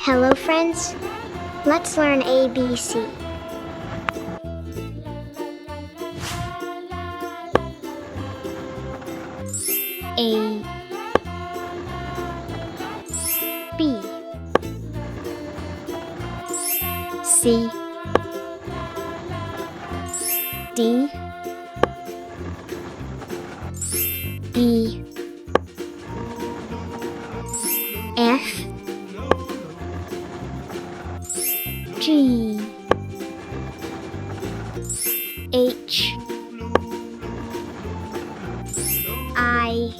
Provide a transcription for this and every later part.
Hello friends, let's learn ABC. A B C D E F G H I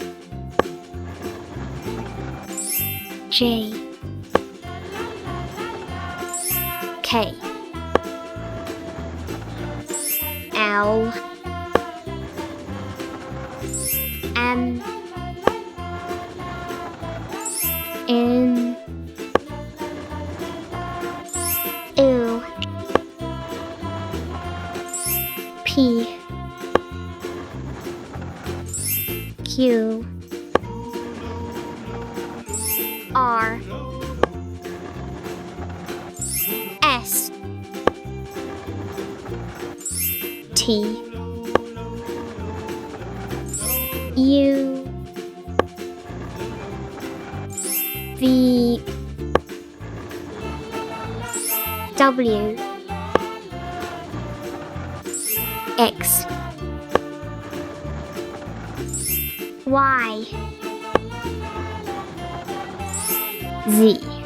J K L M N O P Q R S T U V W X Y Z